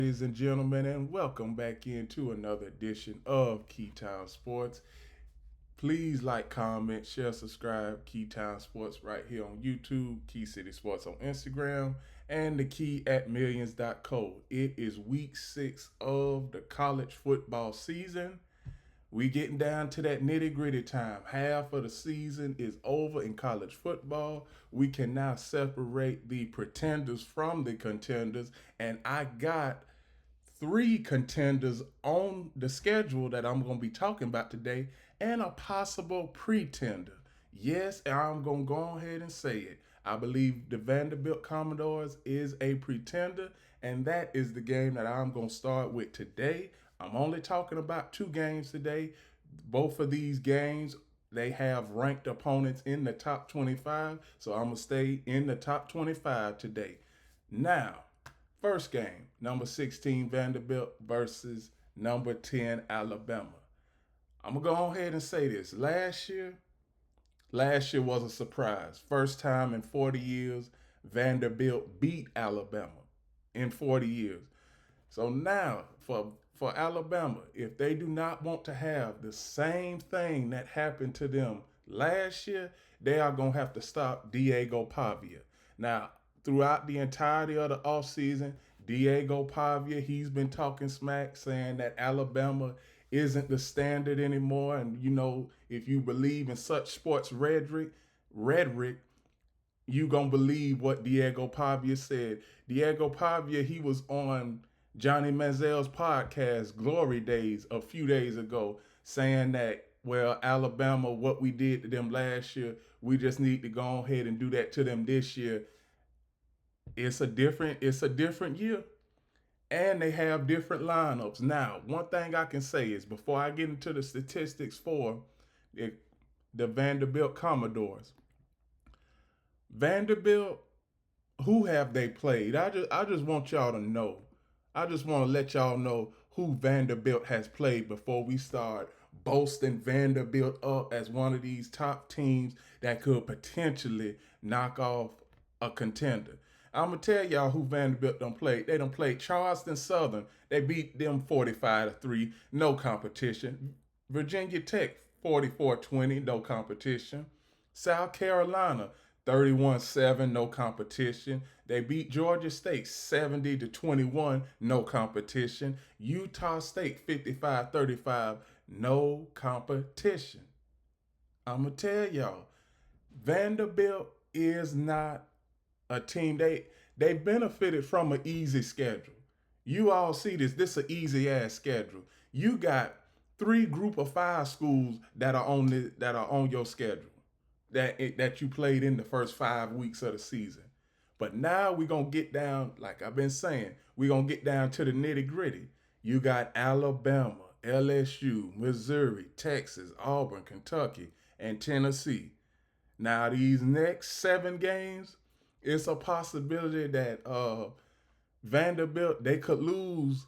Ladies and gentlemen, and welcome back into another edition of Keytime Sports. Please like, comment, share, subscribe. Keytime Sports right here on YouTube, Key City Sports on Instagram, and the key at millions.co. It is week 6 of the college football season. We getting down to that nitty gritty time. Half of the season is over in college football. We can now separate the pretenders from the contenders, and I got three contenders on the schedule that I'm going to be talking about today and a possible pretender. Yes, I'm going to go ahead and say it. I believe the Vanderbilt Commodores is a pretender, and that is the game that I'm going to start with today. I'm only talking about two games today. Both of these games, they have ranked opponents in the top 25, so I'm going to stay in the top 25 today. Now, first game, number 16 Vanderbilt versus number 10 Alabama. I'm gonna go ahead and say this. Last year was a surprise. First time in 40 years, Vanderbilt beat Alabama in 40 years. So now for Alabama, if they do not want to have the same thing that happened to them last year, they are going to have to stop Diego Pavia. Now, throughout the entirety of the offseason, Diego Pavia, he's been talking smack, saying that Alabama isn't the standard anymore. And, if you believe in such sports rhetoric, you gonna believe what Diego Pavia said. Diego Pavia, he was on Johnny Manziel's podcast, Glory Days, a few days ago, saying that, well, Alabama, what we did to them last year, we just need to go ahead and do that to them this year. It's a different year, and they have different lineups. Now, one thing I can say is before I get into the statistics for the Vanderbilt Commodores, Vanderbilt, who have they played? I just want y'all to know. I just want to let y'all know who Vanderbilt has played before we start boasting Vanderbilt up as one of these top teams that could potentially knock off a contender. I'm gonna tell y'all who Vanderbilt done played. They done played Charleston Southern. They beat them 45-3, no competition. Virginia Tech 44-20, no competition. South Carolina 31-7, no competition. They beat Georgia State 70-21, no competition. Utah State 55-35, no competition. I'm gonna tell y'all, Vanderbilt is not a team. They benefited from an easy schedule. You all see this. This is an easy ass schedule. You got three group of five schools that are on your schedule that you played in the first 5 weeks of the season. But now we're gonna get down, like I've been saying, we're gonna get down to the nitty gritty. You got Alabama, LSU, Missouri, Texas, Auburn, Kentucky, and Tennessee. Now these next 7 games, it's a possibility that Vanderbilt, they could lose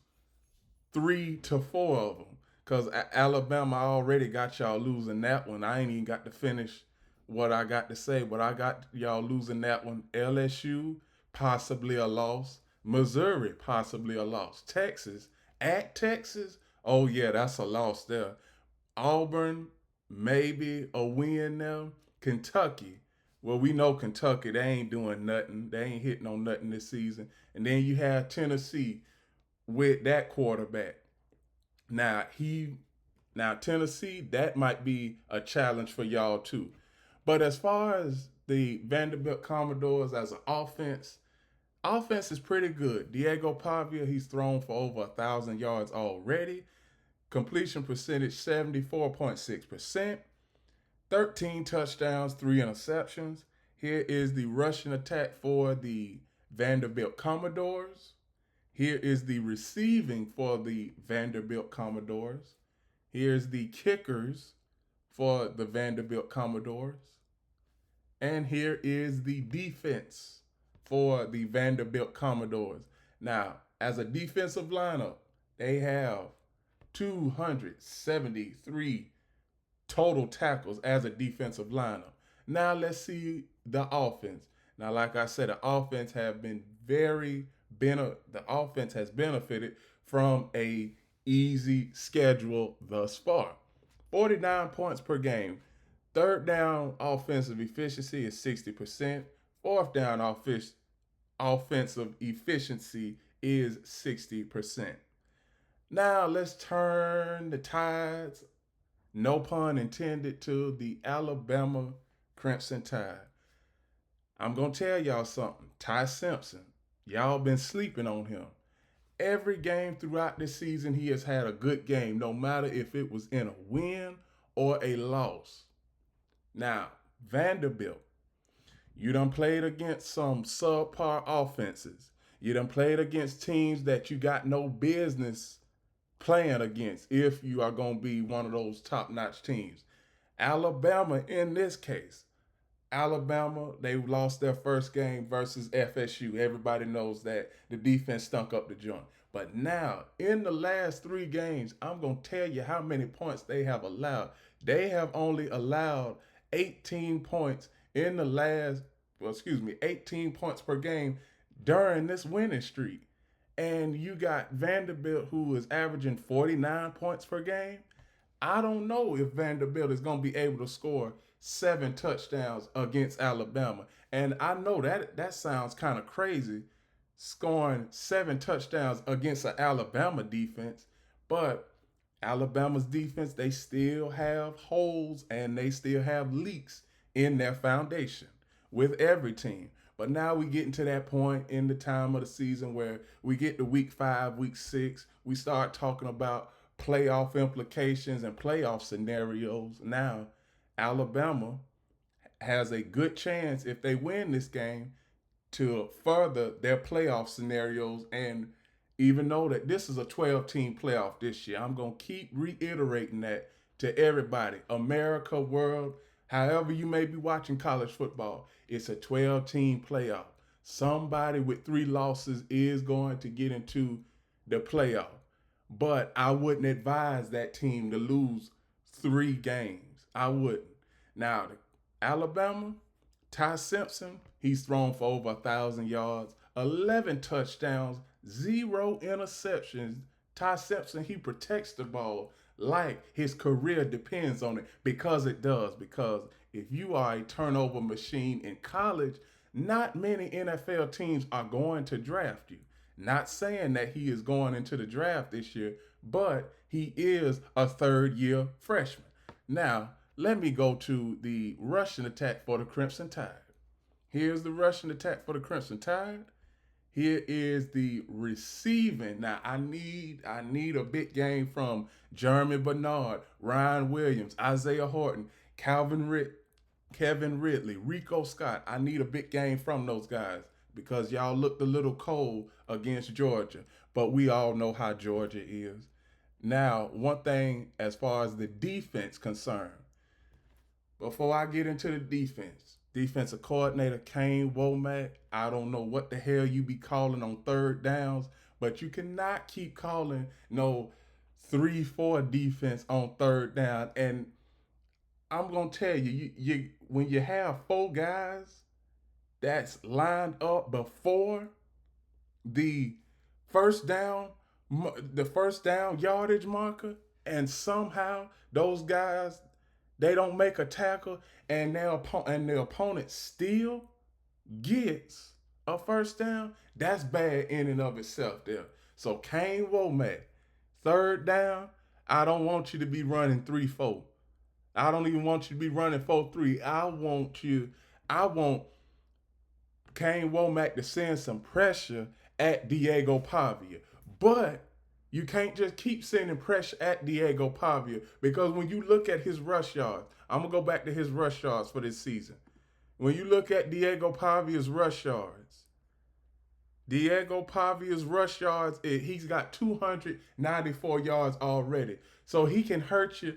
3 to 4 of them, because Alabama already got y'all losing that one. I ain't even got to finish what I got to say, but I got y'all losing that one. LSU, possibly a loss. Missouri, possibly a loss. Texas, at Texas, oh yeah, that's a loss there. Auburn, maybe a win there. Kentucky, well, we know Kentucky, they ain't doing nothing. They ain't hitting on nothing this season. And then you have Tennessee with that quarterback. Now Tennessee, that might be a challenge for y'all too. But as far as the Vanderbilt Commodores as an offense is pretty good. Diego Pavia, he's thrown for over 1,000 yards already. Completion percentage 74.6%. 13 touchdowns, 3 interceptions. Here is the rushing attack for the Vanderbilt Commodores. Here is the receiving for the Vanderbilt Commodores. Here's the kickers for the Vanderbilt Commodores. And here is the defense for the Vanderbilt Commodores. Now, as a defensive lineup, they have 273 total tackles as a defensive lineup. Now let's see the offense. Now, like I said, the offense have been very, the offense has benefited from a easy schedule thus far. 49 points per game. Third down offensive efficiency is 60%. Fourth down offensive efficiency is 60%. Now let's turn the tides, no pun intended, to the Alabama Crimson Tide. I'm going to tell y'all something. Ty Simpson, y'all been sleeping on him. Every game throughout this season, he has had a good game, no matter if it was in a win or a loss. Now, Vanderbilt, you done played against some subpar offenses. You done played against teams that you got no business playing against if you are going to be one of those top-notch teams. Alabama, in this case, Alabama, they lost their first game versus FSU. Everybody knows that the defense stunk up the joint. But now, in the last 3 games, I'm going to tell you how many points they have allowed. They have only allowed 18 points in the last, 18 points per game during this winning streak. And you got Vanderbilt, who is averaging 49 points per game. I don't know if Vanderbilt is going to be able to score 7 touchdowns against Alabama. And I know that sounds kind of crazy, scoring 7 touchdowns against an Alabama defense. But Alabama's defense, they still have holes and they still have leaks in their foundation with every team. But now we get into that point in the time of the season where we get to week 5, week 6. We start talking about playoff implications and playoff scenarios. Now, Alabama has a good chance, if they win this game, to further their playoff scenarios. And even though that this is a 12-team playoff this year, I'm going to keep reiterating that to everybody. America, world, however you may be watching college football, it's a 12-team playoff. Somebody with 3 losses is going to get into the playoff. But I wouldn't advise that team to lose 3 games. I wouldn't. Now, Alabama, Ty Simpson, he's thrown for over 1,000 yards, 11 touchdowns, 0 interceptions. Ty Simpson, he protects the ball like his career depends on it, because it does. Because if you are a turnover machine in college, not many NFL teams are going to draft you. Not saying that he is going into the draft this year, but he is a third-year freshman. Now, let me go to the rushing attack for the Crimson Tide. Here's the rushing attack for the Crimson Tide. Here is the receiving. Now, I need a big game from Jeremy Bernard, Ryan Williams, Isaiah Horton, Kevin Ridley, Rico Scott. I need a big game from those guys because y'all looked a little cold against Georgia. But we all know how Georgia is. Now, one thing as far as the defense concerned, before I get into the defensive coordinator Kane Womack, I don't know what the hell you be calling on third downs, but you cannot keep calling no 3-4 defense on third down. And I'm gonna tell you, you when you have 4 guys that's lined up before the first down, yardage marker, and somehow those guys, they don't make a tackle, and their opponent still gets a first down. That's bad in and of itself there. So Kane Womack, third down, I don't want you to be running 3-4. I don't even want you to be running 4-3. I want Kane Womack to send some pressure at Diego Pavia. But you can't just keep sending pressure at Diego Pavia, because when you look at his rush yards, I'm going to go back to his rush yards for this season. When you look at Diego Pavia's rush yards, he's got 294 yards already. So he can hurt you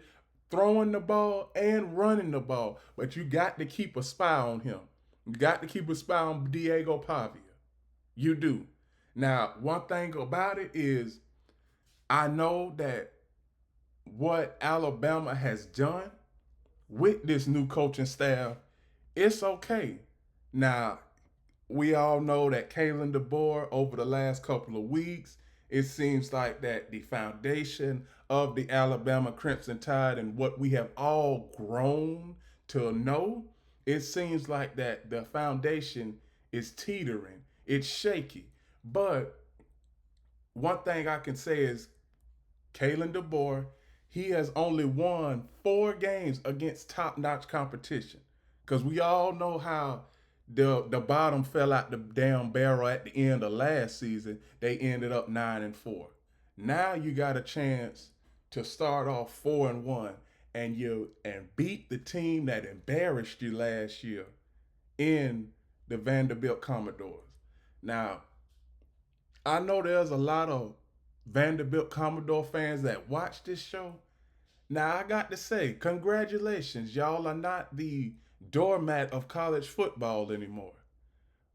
throwing the ball and running the ball. But you got to keep a spy on him. You got to keep a spy on Diego Pavia. You do. Now, one thing about it is, I know that what Alabama has done with this new coaching staff, it's okay. Now, We all know that Kalen DeBoer over the last couple of weeks, it seems like that the foundation of the Alabama Crimson Tide and what we have all grown to know, it seems like that the foundation is teetering. It's shaky. But one thing I can say is Kalen DeBoer, he has only won 4 games against top-notch competition. Because we all know how the bottom fell out the damn barrel at the end of last season. They ended up 9-4. Now you got a chance to start off 4-1 and beat the team that embarrassed you last year in the Vanderbilt Commodores. Now, I know there's a lot of Vanderbilt Commodore fans that watch this show. Now, I got to say, congratulations. Y'all are not the doormat of college football anymore.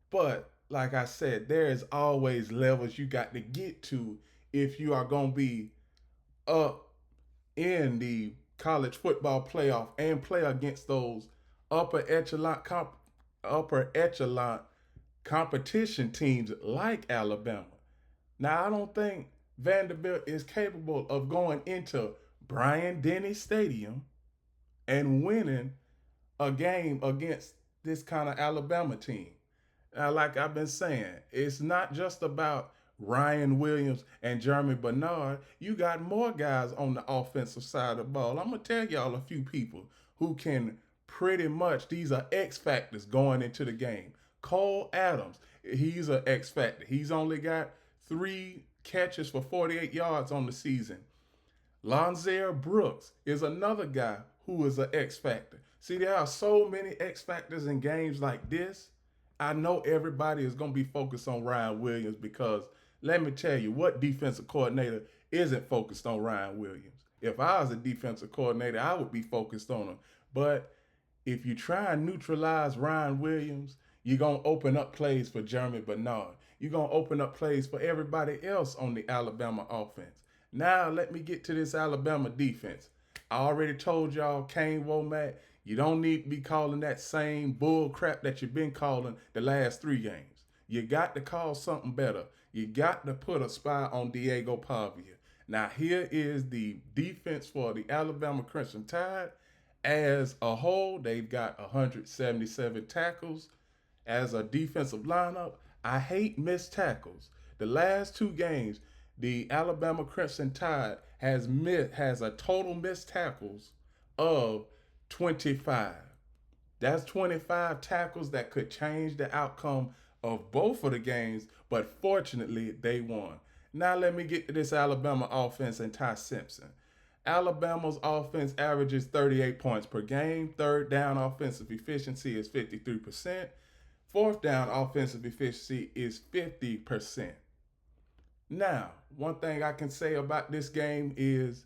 But, like I said, there is always levels you got to get to if you are going to be up in the college football playoff and play against those upper echelon upper echelon competition teams like Alabama. Now, I don't think Vanderbilt is capable of going into Bryant Denny Stadium and winning a game against this kind of Alabama team. Now, like I've been saying, it's not just about Ryan Williams and Jeremy Bernard. You got more guys on the offensive side of the ball. I'm going to tell y'all a few people who can pretty much, these are X factors going into the game. Cole Adams, he's an X factor. He's only got 3 catches for 48 yards on the season. Lonzaire Brooks is another guy who is an X factor. See, there are so many X factors in games like this. I know everybody is going to be focused on Ryan Williams because let me tell you, what defensive coordinator isn't focused on Ryan Williams? If I was a defensive coordinator, I would be focused on him. But if you try and neutralize Ryan Williams, you're going to open up plays for Jeremy Bernard. You're going to open up plays for everybody else on the Alabama offense. Now, let me get to this Alabama defense. I already told y'all, Kane Womack, you don't need to be calling that same bull crap that you've been calling the last 3 games. You got to call something better. You got to put a spy on Diego Pavia. Now, here is the defense for the Alabama Crimson Tide. As a whole, they've got 177 tackles. As a defensive lineup, I hate missed tackles. The last 2 games, the Alabama Crimson Tide has a total missed tackles of 25. That's 25 tackles that could change the outcome of both of the games, but fortunately they won. Now let me get to this Alabama offense and Ty Simpson. Alabama's offense averages 38 points per game. Third down offensive efficiency is 53%. Fourth down offensive efficiency is 50%. Now, one thing I can say about this game is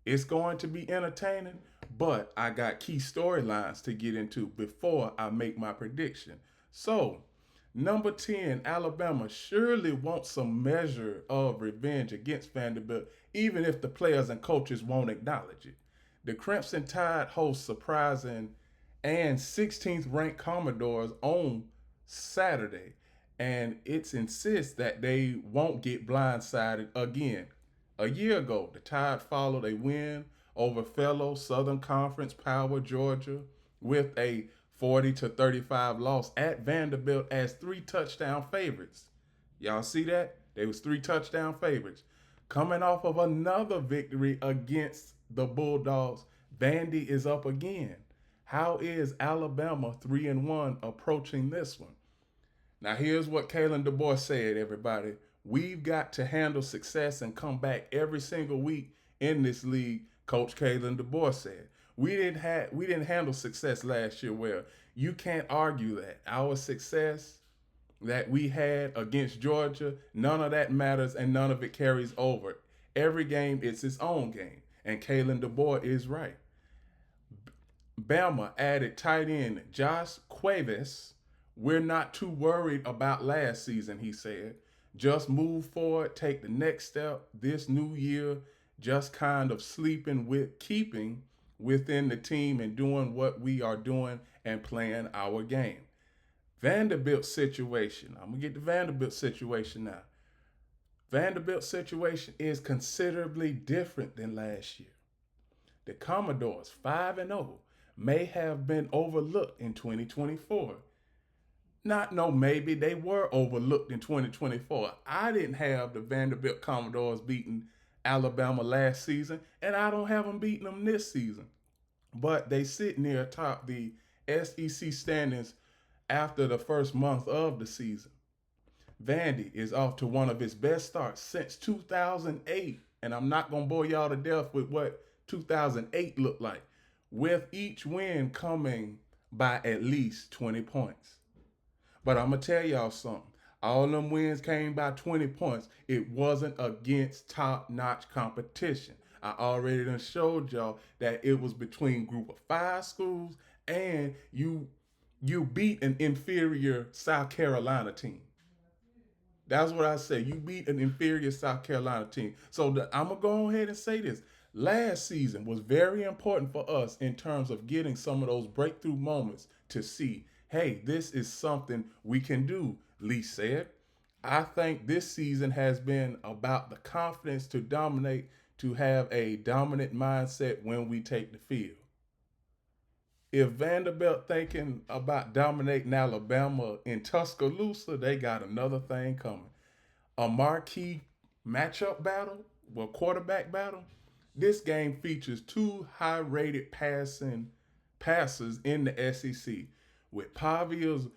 it's going to be entertaining, but I got key storylines to get into before I make my prediction. So, number 10, Alabama surely wants some measure of revenge against Vanderbilt, even if the players and coaches won't acknowledge it. The Crimson Tide hosts surprising and 16th ranked Commodores on Saturday, and it insists that they won't get blindsided again. A year ago, the Tide followed a win over fellow Southern Conference power Georgia with a 40-35 loss at Vanderbilt as 3 touchdown favorites. Y'all see that? They was 3 touchdown favorites. Coming off of another victory against the Bulldogs, Vandy is up again. How is Alabama 3-1 approaching this one? Now here's what Kalen DeBoer said, everybody. We've got to handle success and come back every single week in this league, Coach Kalen DeBoer said. We didn't handle success last year well. You can't argue that. Our success that we had against Georgia, none of that matters and none of it carries over. Every game it's its own game. And Kalen DeBoer is right. Bama added tight end Josh Cuevas. We're not too worried about last season, he said. Just move forward, take the next step this new year, just kind of keeping within the team and doing what we are doing and playing our game. Vanderbilt situation. I'm gonna get the Vanderbilt situation now. Vanderbilt situation is considerably different than last year. The Commodores, 5-0, may have been overlooked in 2024. Not no maybe they were overlooked in 2024. I didn't have the Vanderbilt Commodores beating Alabama last season, and I don't have them beating them this season. But they sit near atop the SEC standings after the first month of the season. Vandy is off to one of its best starts since 2008, and I'm not going to bore y'all to death with what 2008 looked like, with each win coming by at least 20 points. But I'm going to tell y'all something. All them wins came by 20 points. It wasn't against top-notch competition. I already done showed y'all that it was between group of 5 schools, and you beat an inferior South Carolina team. That's what I say. You beat an inferior South Carolina team. So I'm going to go ahead and say this. Last season was very important for us in terms of getting some of those breakthrough moments to see, hey, this is something we can do, Lee said. I think this season has been about the confidence to dominate, to have a dominant mindset when we take the field. If Vanderbilt thinking about dominating Alabama in Tuscaloosa, they got another thing coming. A marquee matchup battle, well, quarterback battle. This game features two high-rated passers in the SEC, with Pavia's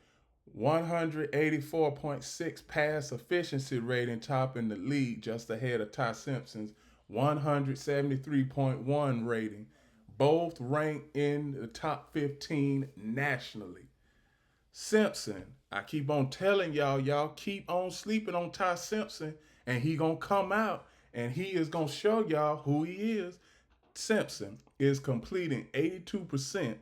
184.6 pass efficiency rating topping the league, just ahead of Ty Simpson's 173.1 rating, both ranked in the top 15 nationally. Simpson, I keep on telling y'all keep on sleeping on Ty Simpson, and he gonna come out and he is gonna show y'all who he is. Simpson is completing 82%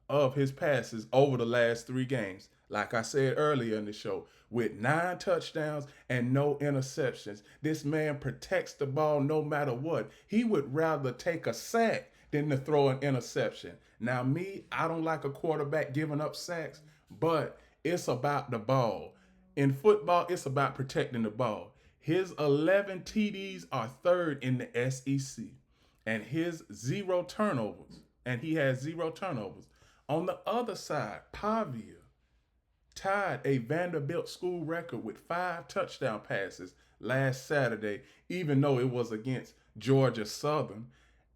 of his passes over the last 3 games. Like I said earlier in the show, with 9 touchdowns and no interceptions. This man protects the ball no matter what. He would rather take a sack than to throw an interception. Now, me, I don't like a quarterback giving up sacks, but it's about the ball. In football, it's about protecting the ball. His 11 TDs are third in the SEC, and his 0 turnovers, and he has 0 turnovers. On the other side, Pavia tied a Vanderbilt school record with 5 touchdown passes last Saturday, even though it was against Georgia Southern,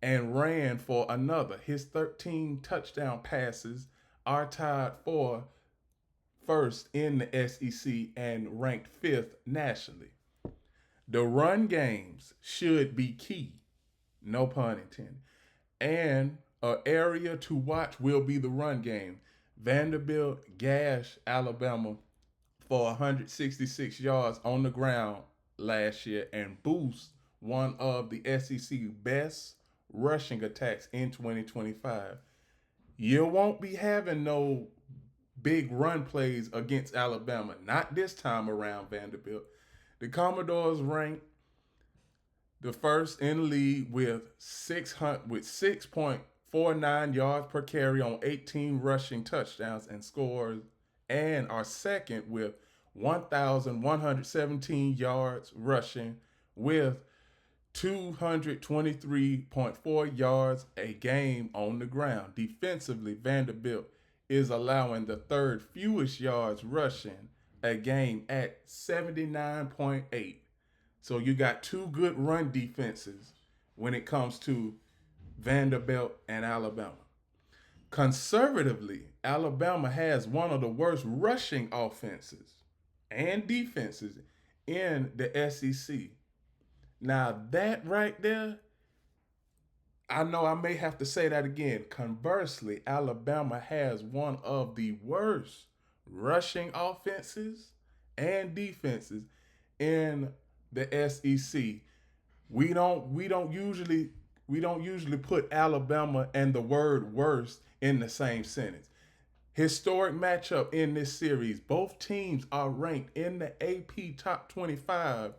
and ran for another. His 13 touchdown passes are tied for first in the SEC and ranked 5th nationally. The run games should be key, no pun intended. And an area to watch will be the run game. Vanderbilt gashed Alabama for 166 yards on the ground last year and boost one of the SEC best rushing attacks in 2025. You won't be having no big run plays against Alabama. Not this time around, Vanderbilt. The Commodores ranked the first in the league with 6.49 yards per carry on 18 rushing touchdowns and scores, and are second with 1,117 yards rushing with 223.4 yards a game on the ground. Defensively, Vanderbilt is allowing the third fewest yards rushing a game at 79.8. So you got 2 good run defenses when it comes to Vanderbilt and Alabama. Conservatively, Alabama has one of the worst rushing offenses and defenses in the SEC. Now, that right there, I know I may have to say that again. Conversely, Alabama has one of the worst rushing offenses and defenses in the SEC. We don't usually put Alabama and the word worst in the same sentence. Historic matchup in this series. Both teams are ranked in the AP top 25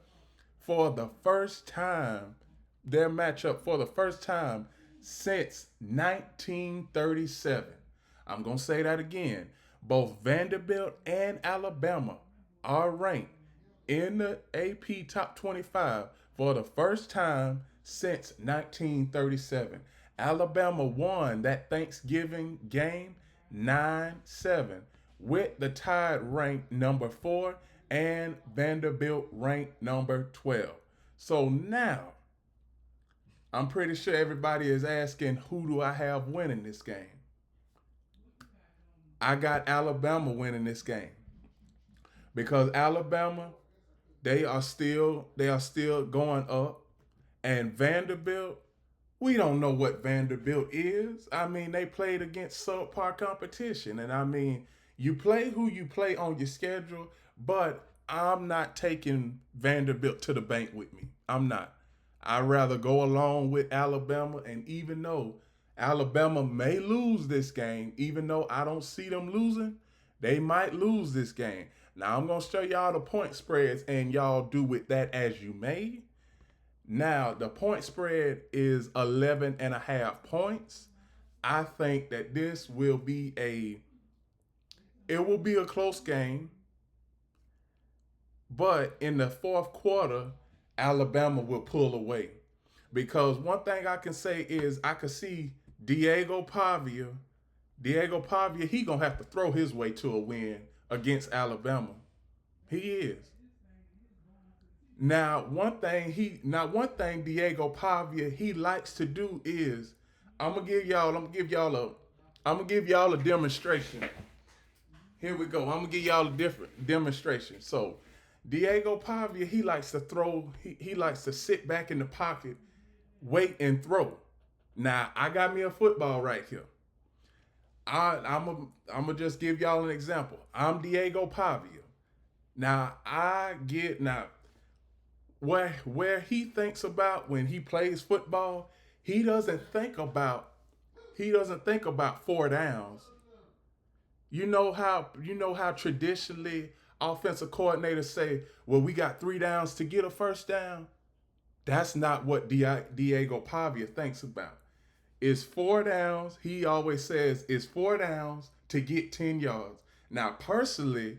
for the first time. Their matchup for the first time since 1937. I'm going to say that again. Both Vanderbilt and Alabama are ranked in the AP Top 25 for the first time since 1937. Alabama won that Thanksgiving game 9-7, with the Tide ranked number 4 and Vanderbilt ranked number 12. So now, I'm pretty sure everybody is asking, who do I have winning this game? I got Alabama winning this game because Alabama, they are still going up, and Vanderbilt, we don't know what Vanderbilt is. I mean, they played against subpar competition, and I mean, you play who you play on your schedule, but I'm not taking Vanderbilt to the bank with me. I'm not. I'd rather go along with Alabama, and even though Alabama may lose this game, even though I don't see them losing, they might lose this game. Now I'm gonna show y'all the point spreads, and y'all do with that as you may. Now the point spread is 11.5 points. I think that this will be a close game, but in the fourth quarter, Alabama will pull away. Because one thing I can say is I can see Diego Pavia. Diego Pavia, he gonna have to throw his way to a win against Alabama. He is. Now one thing Diego Pavia he likes to do is I'm gonna give y'all a demonstration. Here we go. I'm gonna give y'all a different demonstration. So Diego Pavia, he likes to throw, he likes to sit back in the pocket, wait and throw. Now I got me a football right here. I'm gonna just give y'all an example. I'm Diego Pavia. Now where he thinks about when he plays football, he doesn't think about 4 downs. You know how traditionally offensive coordinators say, well, we got 3 downs to get a first down. That's not what Diego Pavia thinks about. It's 4 downs. He always says it's 4 downs to get 10 yards. Now, personally,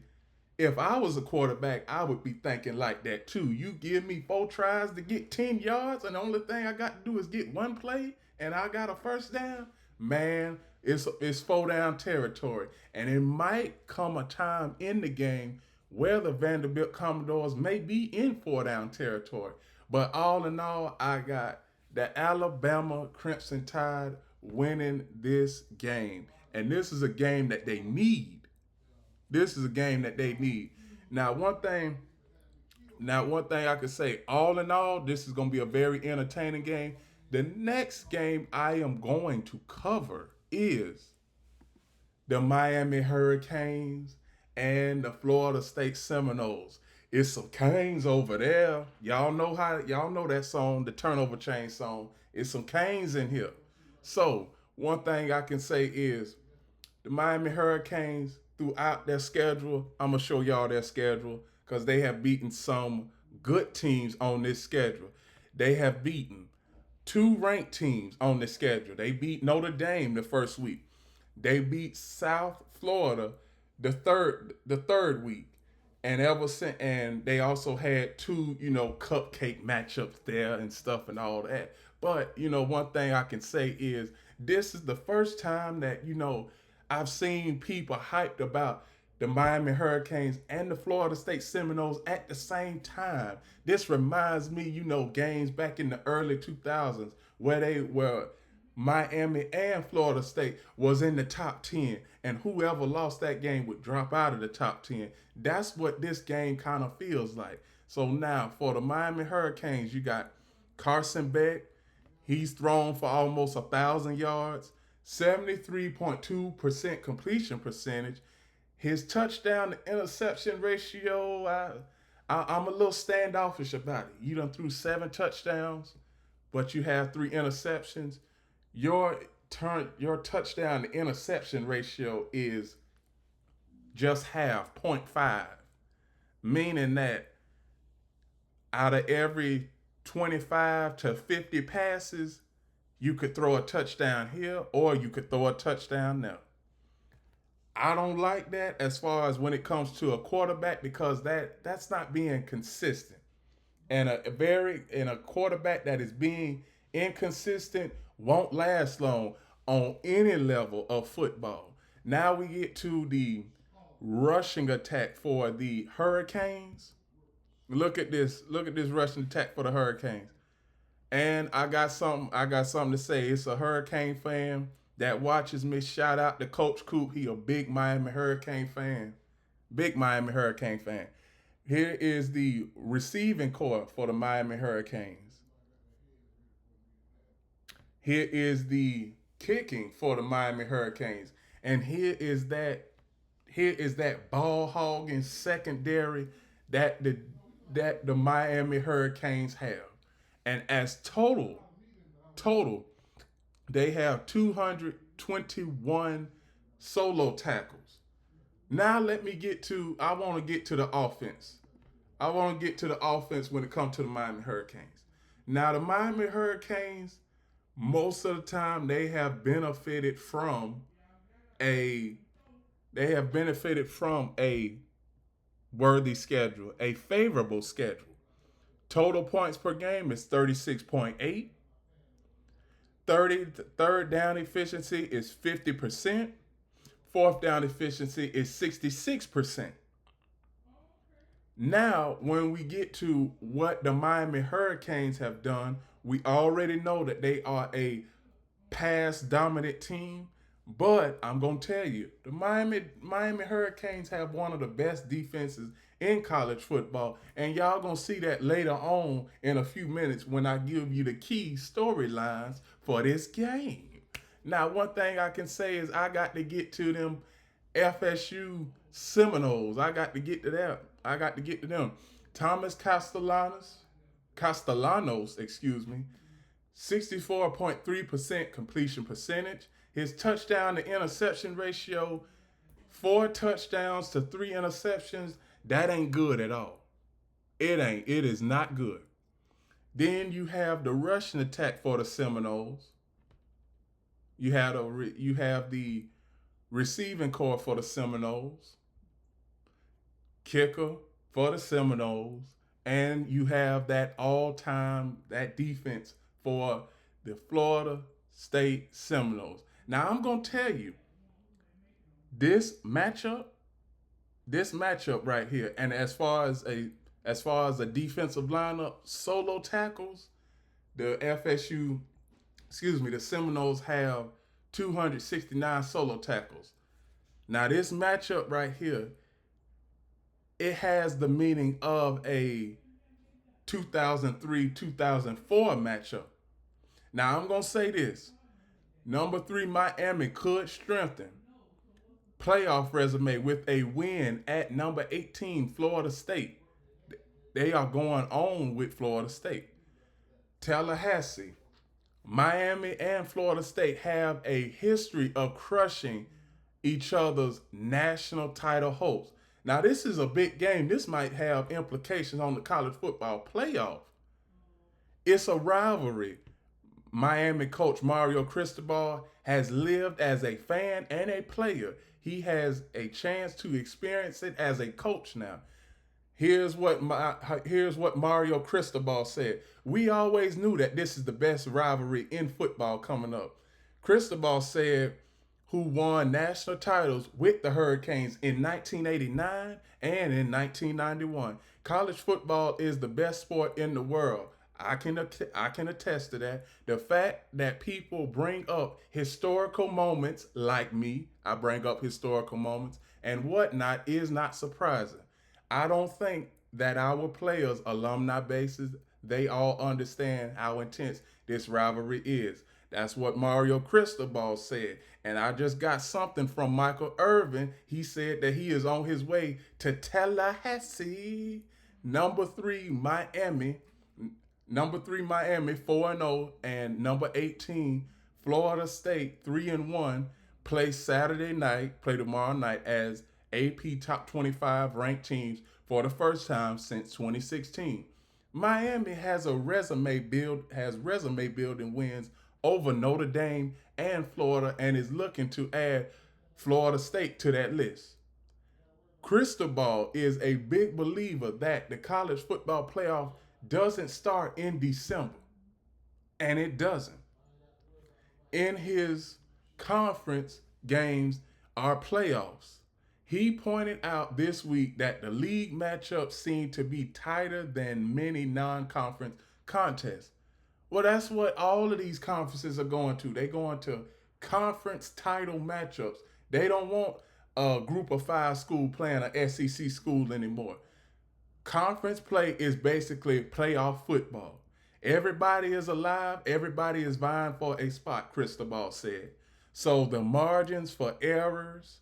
if I was a quarterback, I would be thinking like that too. You give me 4 tries to get 10 yards, and the only thing I got to do is get one play, and I got a first down. Man, it's 4 down territory, and it might come a time in the game where the Vanderbilt Commodores may be in 4 down territory. But all in all, I got the Alabama Crimson Tide winning this game, and this is a game that they need. This is a game that they need. Now, one thing I can say, all in all, this is going to be a very entertaining game. The next game I am going to cover is the Miami Hurricanes and the Florida State Seminoles. It's some canes over there. Y'all know that song, the Turnover Chain song. It's some canes in here. So one thing I can say is the Miami Hurricanes, throughout their schedule, I'm gonna show y'all their schedule because they have beaten some good teams on this schedule. They have beaten 2 ranked teams on the schedule. They beat Notre Dame the first week. They beat South Florida the third week. And they also had two, cupcake matchups there and stuff and all that. But, one thing I can say is this is the first time that, I've seen people hyped about the Miami Hurricanes and the Florida State Seminoles at the same time. This reminds me, games back in the early 2000s where Miami and Florida State was in the top 10, and whoever lost that game would drop out of the top 10. That's what this game kind of feels like. So now for the Miami Hurricanes, you got Carson Beck. He's thrown for almost 1,000 yards, 73.2% completion percentage. His touchdown to interception ratio, I'm a little standoffish about it. You done threw 7 touchdowns, but you have 3 interceptions. Your touchdown to interception ratio is just half, 0.5, meaning that out of every 25 to 50 passes, you could throw a touchdown here or you could throw a touchdown there. I don't like that as far as when it comes to a quarterback because that's not being consistent. And a quarterback that is being inconsistent won't last long on any level of football. Now we get to the rushing attack for the Hurricanes. Look at this. Look at this rushing attack for the Hurricanes. And I got something to say. It's a Hurricane fan that watches me. Shout out to Coach Coop. He a big Miami Hurricane fan. Big Miami Hurricane fan. Here is the receiving core for the Miami Hurricanes. Here is the kicking for the Miami Hurricanes. And here is that ball hogging secondary that the Miami Hurricanes have. And as total, they have 221 solo tackles. Now I want to get to the offense. I want to get to the offense when it comes to the Miami Hurricanes. Now the Miami Hurricanes, most of the time a they have benefited from a worthy schedule, a favorable schedule. Total points per game is 36.8. third down efficiency is 50%. Fourth down efficiency is 66%. Now, when we get to what the Miami Hurricanes have done, we already know that they are a pass dominant team. But I'm gonna tell you, the Miami Hurricanes have one of the best defenses in college football, and y'all gonna see that later on in a few minutes when I give you the key storylines for this game. Now, one thing I can say is I got to get to them FSU Seminoles. I got to get to them. I got to get to them. Thomas Castellanos, excuse me, 64.3% completion percentage. His touchdown to interception ratio, 4 touchdowns to 3 interceptions. That ain't good at all. It ain't. It is not good. Then you have the rushing attack for the Seminoles. You have the receiving core for the Seminoles, kicker for the Seminoles, and you have that all-time that defense for the Florida State Seminoles. Now I'm gonna tell you this matchup, right here, and as far as a defensive lineup, solo tackles, the FSU, the Seminoles have 269 solo tackles. Now this matchup right here, it has the meaning of a 2003-2004 matchup. Now I'm gonna say this: number 3 Miami could strengthen playoff resume with a win at number 18 Florida State. They are going on with Florida State. Tallahassee, Miami, and Florida State have a history of crushing each other's national title hopes. Now, this is a big game. This might have implications on the college football playoff. It's a rivalry. Miami coach Mario Cristobal has lived as a fan and a player. He has a chance to experience it as a coach now. Here's what Mario Cristobal said. We always knew that this is the best rivalry in football coming up. Cristobal said, who won national titles with the Hurricanes in 1989 and in 1991. College football is the best sport in the world. I can attest to that. The fact that people bring up historical moments like me, I bring up historical moments and whatnot, is not surprising. I don't think that our players, alumni bases, they all understand how intense this rivalry is. That's what Mario Cristobal said. And I just got something from Michael Irvin. He said that he is on his way to Tallahassee. Number three Miami 4-0, and number 18 Florida State 3-1 play tomorrow night as AP top 25 ranked teams for the first time since 2016. Miami has resume building wins over Notre Dame and Florida, and is looking to add Florida State to that list. Cristobal is a big believer that the college football playoff doesn't start in December, and it doesn't. In his conference games are playoffs. He pointed out this week that the league matchups seem to be tighter than many non conference contests. Well, that's what all of these conferences are going to. They're going to conference title matchups. They don't want a group of five school playing an SEC school anymore. Conference play is basically playoff football. Everybody is alive. Everybody is vying for a spot, Cristobal said. So the margins for errors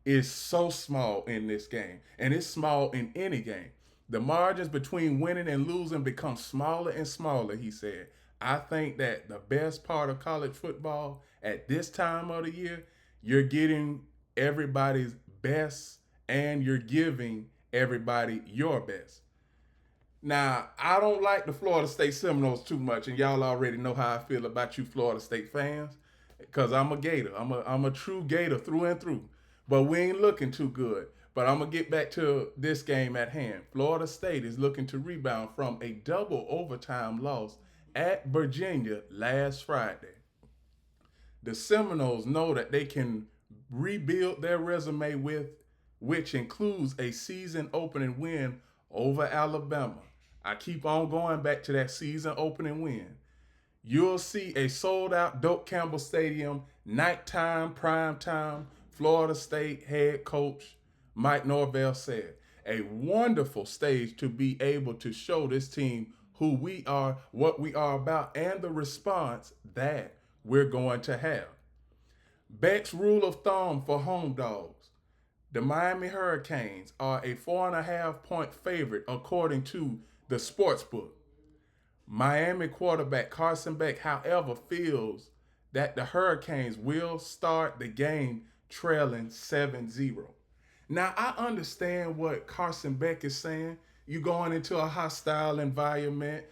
is so small in this game, and it's small in any game. The margins between winning and losing become smaller and smaller, he said. I think that the best part of college football at this time of the year, you're getting everybody's best and you're giving everybody your best. Now, I don't like the Florida State Seminoles too much, and y'all already know how I feel about you Florida State fans, because I'm a Gator. I'm a true Gator through and through. But we ain't looking too good. But I'm going to get back to this game at hand. Florida State is looking to rebound from a double overtime loss at Virginia last Friday. The Seminoles know that they can rebuild their resume with, which includes a season opening win over Alabama. I keep on going back to that season opening win. You'll see a sold out Doak Campbell Stadium, nighttime, prime time. Florida State head coach Mike Norvell said, a wonderful stage to be able to show this team who we are, what we are about, and the response that we're going to have. Beck's rule of thumb for home dogs. The Miami Hurricanes are a 4.5-point favorite according to the sportsbook. Miami quarterback Carson Beck, however, feels that the Hurricanes will start the game trailing 7-0. Now, I understand what Carson Beck is saying. You going into a hostile environment.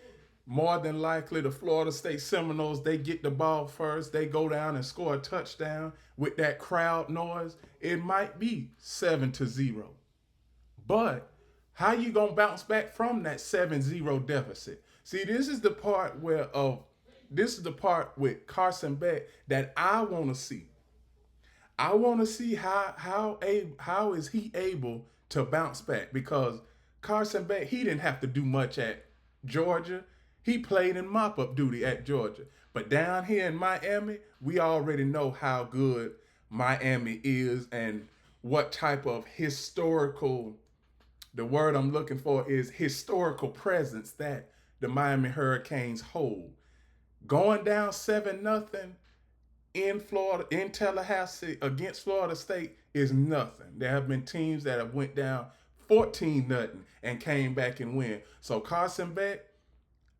More than likely, the Florida State Seminoles, they get the ball first. They go down and score a touchdown with that crowd noise. It might be 7-0. But how you going to bounce back from that 7-0 deficit? See, this is the part with Carson Beck that I want to see. I want to see how is he able to bounce back, because Carson Beck, he didn't have to do much at Georgia. He played in mop-up duty at Georgia. But down here in Miami, we already know how good Miami is and what type of historical, the word I'm looking for is historical presence that the Miami Hurricanes hold. Going down 7-0 in Florida, in Tallahassee against Florida State is nothing. There have been teams that have went down 14-0 and came back and win. So Carson Beck,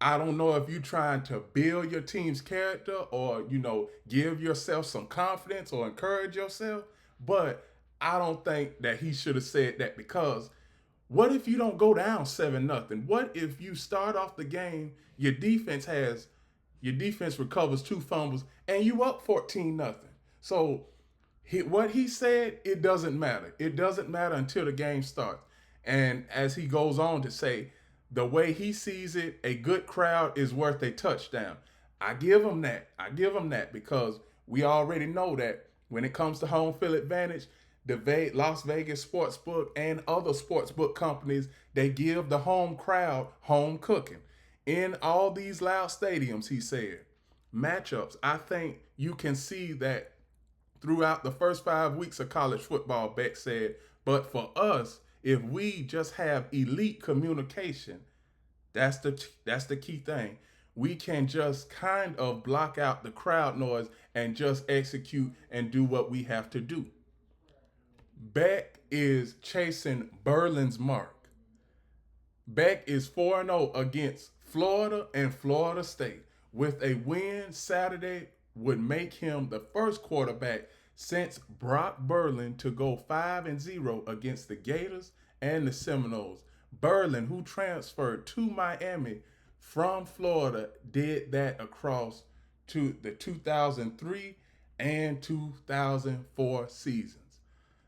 I don't know if you're trying to build your team's character or, give yourself some confidence or encourage yourself, but I don't think that he should have said that, because what if you don't go down 7-0? What if you start off the game, your defense recovers 2 fumbles, and you up 14-0. So what he said, it doesn't matter. It doesn't matter until the game starts. And as he goes on to say, the way he sees it, a good crowd is worth a touchdown. I give him that because we already know that when it comes to home field advantage, the Las Vegas Sportsbook and other sportsbook companies, they give the home crowd home cooking. In all these loud stadiums, he said, matchups, I think you can see that throughout the first 5 weeks of college football, Beck said. But for us, if we just have elite communication, that's the key thing. We can just kind of block out the crowd noise and just execute and do what we have to do. Beck is chasing Berlin's mark. Beck is 4-0 against Florida and Florida State. With a win Saturday would make him the first quarterback since Brock Berlin to go 5-0 against the Gators and the Seminoles. Berlin, who transferred to Miami from Florida, did that across to the 2003 and 2004 seasons.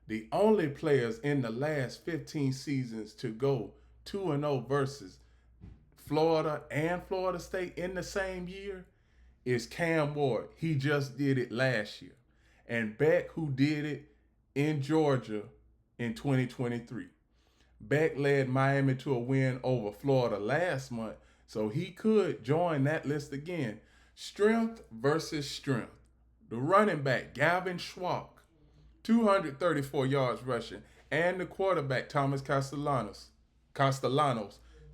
The only players in the last 15 seasons to go 2-0 versus Florida and Florida State in the same year is Cam Ward. He just did it last year. And Beck, who did it in Georgia in 2023. Beck led Miami to a win over Florida last month, so he could join that list again. Strength versus strength. The running back, Gavin Schwalk, 234 yards rushing, and the quarterback, Thomas Castellanos,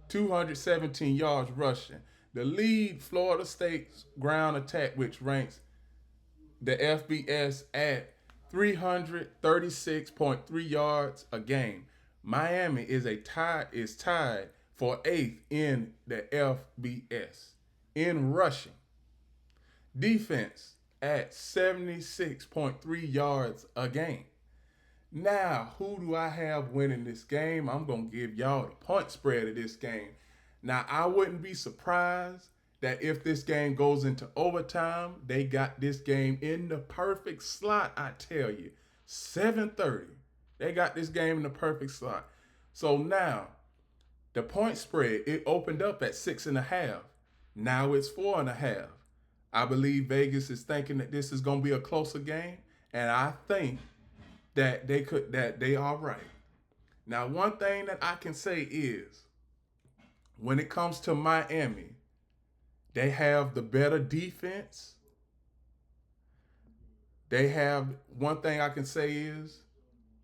217 yards rushing. The lead Florida State's ground attack, which ranks the FBS at 336.3 yards a game. Miami is tied for 8th in the FBS in rushing. Defense at 76.3 yards a game. Now, who do I have winning this game? I'm going to give y'all the point spread of this game. Now, I wouldn't be surprised that if this game goes into overtime, they got this game in the perfect slot, I tell you. 7:30. They got this game in the perfect slot. So now, the point spread, it opened up at 6.5. Now it's 4.5. I believe Vegas is thinking that this is going to be a closer game, and I think that they are right. Now, one thing that I can say is, when it comes to Miami, they have the better defense. One thing I can say is,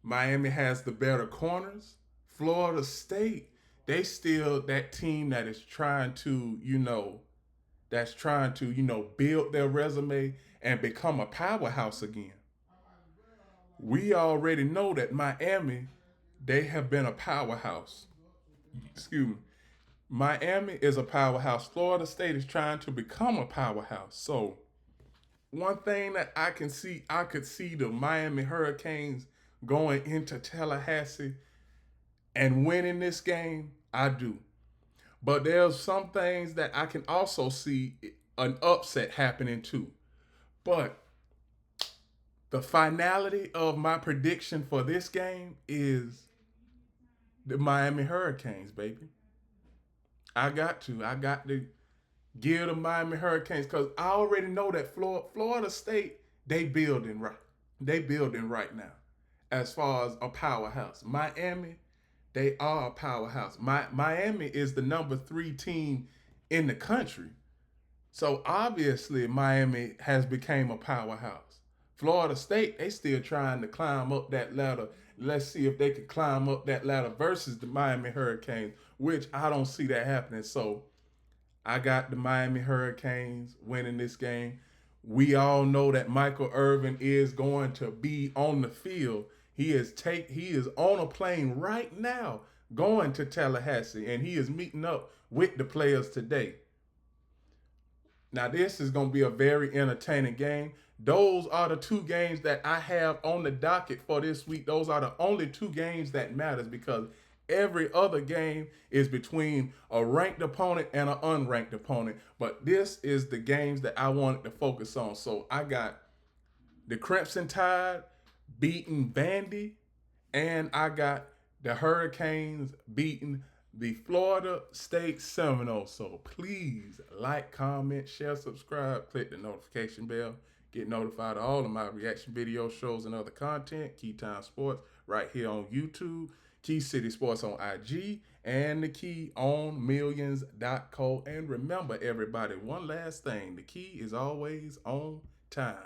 Miami has the better corners. Florida State, they still that team that is trying to, build their resume and become a powerhouse again. We already know that Miami, they have been a powerhouse. Excuse me. Miami is a powerhouse. Florida State is trying to become a powerhouse. So, one thing that I could see the Miami Hurricanes going into Tallahassee and winning this game. I do. But there's some things that I can also see an upset happening too. But the finality of my prediction for this game is the Miami Hurricanes, baby. I got to give the Miami Hurricanes because I already know that Florida State, they building right. They building right now as far as a powerhouse. Miami, they are a powerhouse. Miami is the number 3 team in the country. So obviously Miami has become a powerhouse. Florida State, they still trying to climb up that ladder. Let's see if they can climb up that ladder versus the Miami Hurricanes, which I don't see that happening. So I got the Miami Hurricanes winning this game. We all know that Michael Irvin is going to be on the field. He is on a plane right now going to Tallahassee, and he is meeting up with the players today. Now, this is going to be a very entertaining game. Those are the 2 games that I have on the docket for this week. Those are the only 2 games that matters because every other game is between a ranked opponent and an unranked opponent. But this is the games that I wanted to focus on. So I got the Crimson Tide beating Vandy, and I got the Hurricanes beating the Florida State Seminoles. So please like, comment, share, subscribe, click the notification bell. Get notified of all of my reaction video shows and other content. Keytime Sports right here on YouTube. Key City Sports on IG. And the Key on millions.co. And remember, everybody, one last thing. The Key is always on time.